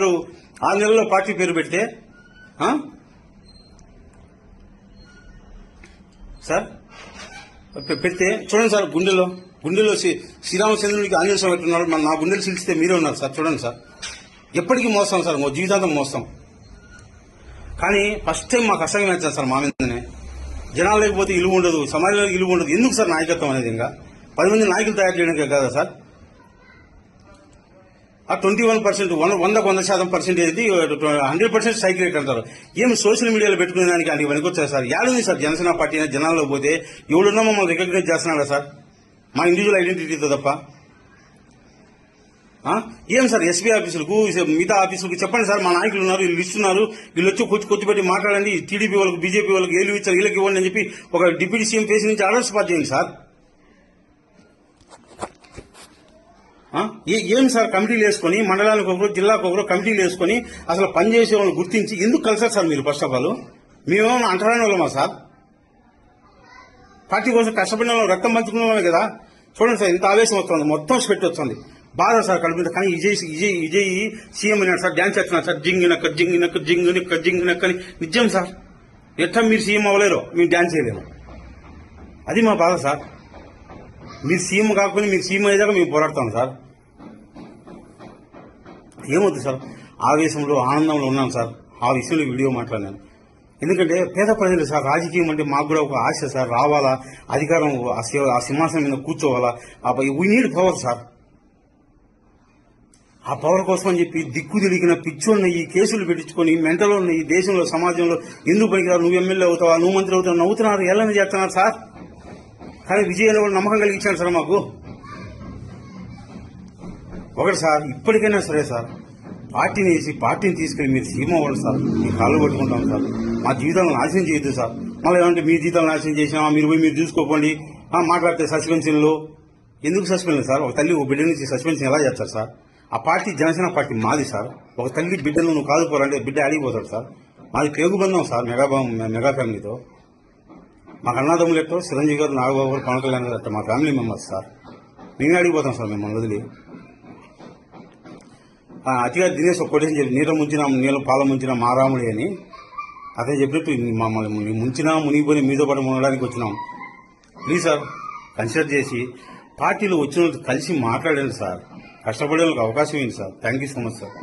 6 నెలల్లో పార్టీ పేరు పెడితే సార్ పెడితే చూడండి సార్, గుండెలో శ్రీరామచంద్రునికి ఆంజనేయ స్వామి పెట్టున్నారు. నా గుండెలు సిలిస్తే మీరే ఉన్నారు సార్. చూడండి సార్, ఎప్పటికీ మోస్తాం సార్, జీవితాంతం మోస్తాం. కానీ ఫస్ట్ టైం మాకు అసహ్యం వచ్చాను సార్ మా మీదనే. జనాలు లేకపోతే ఇలువ ఉండదు, సమాజంలో ఇలువ ఉండదు. ఎందుకు సార్ నాయకత్వం అనేది? ఇంకా 10 మంది నాయకులు తయారు చేయడానికి కదా సార్. ఆ 21%, 100% 100% సైకిల్ రేట్ అంటారు. ఏం సోషల్ మీడియాలో పెట్టుకునే దానికి అది పనికొచ్చారు సార్. యాడుంది సార్ జనసేన పార్టీ జనాల్లో పోతే ఎవడున్నా మమ్మల్ని రికగ్నైజ్ చేస్తున్నాడా సార్? మా ఇండివిజువల్ ఐడెంటిటీతో తప్ప. ఏం సార్ ఎస్పీ ఆఫీసులకు మిగతా ఆఫీసులకు చెప్పండి సార్, మా నాయకులు ఉన్నారు, వీళ్ళు ఇస్తున్నారు, వీళ్ళు వచ్చి కూర్చోబెట్టి మాట్లాడండి. టీడీపీ వాళ్ళకి, బీజేపీ వాళ్ళకి ఏళ్ళు ఇచ్చారు, వీళ్ళకి ఇవ్వండి అని చెప్పి ఒక డిప్యూటీ సీఎం ఫేస్ నుంచి ఆర్డర్స్ పాస్ చేయండి సార్. ఏం సార్ కమిటీలు వేసుకొని, మండలానికి ఒకరు, జిల్లాకు ఒకరు కమిటీలు వేసుకొని అసలు పనిచేసే వాళ్ళని గుర్తించి ఎందుకు కలిసారు సార్ మీరు? ఫస్ట్ ఆఫ్ ఆల్ మేమేమన్నా అంటరాని వాళ్ళమా సార్? పార్టీ కోసం కష్టపడిన వాళ్ళు, రక్తం పంచుకున్న వాళ్ళే కదా. చూడండి సార్, ఇంత ఆవేశం వస్తుంది, మొత్తం స్పెట్ వస్తుంది, బాధ సార్ కడుపు. కానీ విజయ్ సీఎం అయినాడు సార్, డ్యాన్స్ చేస్తున్నాడు సార్, జింగినక్క జింగినక్క జింగినక్క జింగినక్క అని. నిజం సార్, ఎట్లా మీరు సీఎం అవ్వలేరు, మేము డ్యాన్స్ చేయలేము. అది మా బాధ సార్. మీరు సీఎం కాకపోతే మీరు సీఎం అయ్యేదాకా మేము పోరాడతాం సార్. ఏమవుతుంది సార్, ఆవేశంలో ఆనందంలో ఉన్నాను సార్. ఆ విషయంలో వీడియో మాట్లాడినాను. ఎందుకంటే పేద ప్రజలు సార్, రాజకీయం అంటే మాకు కూడా ఒక ఆశ సార్. రావాలా, అధికారం, ఆ సింహాసనం మీద కూర్చోవాలా. We need power sir. ఆ పవర్ కోసం అని చెప్పి దిక్కు తిరిగిన పిచ్చోన్న ఈ కేసులు పెట్టించుకొని మెంటలో ఉన్న ఈ దేశంలో, సమాజంలో ఎందుకు పనికిరావు, నువ్వు ఎమ్మెల్యే అవుతావా, నువ్వు మంత్రి అవుతావు, నవ్వుతున్నారు, ఎలా చేస్తున్నారు సార్. కానీ విజయ్ అనే వాళ్ళు నమ్మకం కలిగించాడు సార్ మాకు. ఒకటి సార్, ఇప్పటికైనా సరే సార్, పార్టీని తీసుకెళ్లి మీరు సీఎం అవ్వండి సార్. మీ కాళ్ళు పట్టుకుంటాం సార్. మా జీవితాలను నాశనం చేయొద్దు సార్. మళ్ళీ ఏమంటే మీ జీవితాలు నాశనం చేసినా మీరు పోయి మీరు చూసుకోకండి, మాట్లాడితే సస్పెన్షన్లో. ఎందుకు సస్పెన్షన్ సార్? ఒక తల్లి ఒక బిడ్డ నుంచి సస్పెన్షన్ ఎలా చేస్తారు సార్? ఆ పార్టీ జనసేన పార్టీ మాది సార్. ఒక తల్లి బిడ్డను నువ్వు కాదుకోవాలంటే బిడ్డ అడిగిపోతాడు సార్. మాది పేగుబంధం సార్, మెగా ఫ్యామిలీతో. మాకు అన్నదమ్ములు ఎట్టో చిరంజీవి గారు, నాగబాబు గారు, పవన్ కళ్యాణ్ గారు అట్ట మా ఫ్యామిలీ మెంబర్స్ సార్. మేమే అడిగిపోతాం సార్ మిమ్మల్ని వదిలి. అతిగా దినేష్ ఒక కొటేషన్ చెప్పి, నీళ్ళ పాల ముంచిన మారాముడి అని. అదే చెప్పినట్టు మమ్మల్ని ముంచినా మునిగిపోయి మీతో పాటు ఉండడానికి వచ్చినాం. ప్లీజ్ సార్, కన్సిడర్ చేసి పార్టీలో వచ్చిన కలిసి మాట్లాడండి సార్. కష్టపడే వాళ్ళకి అవకాశం ఏంటి sir? Thank you so much sir.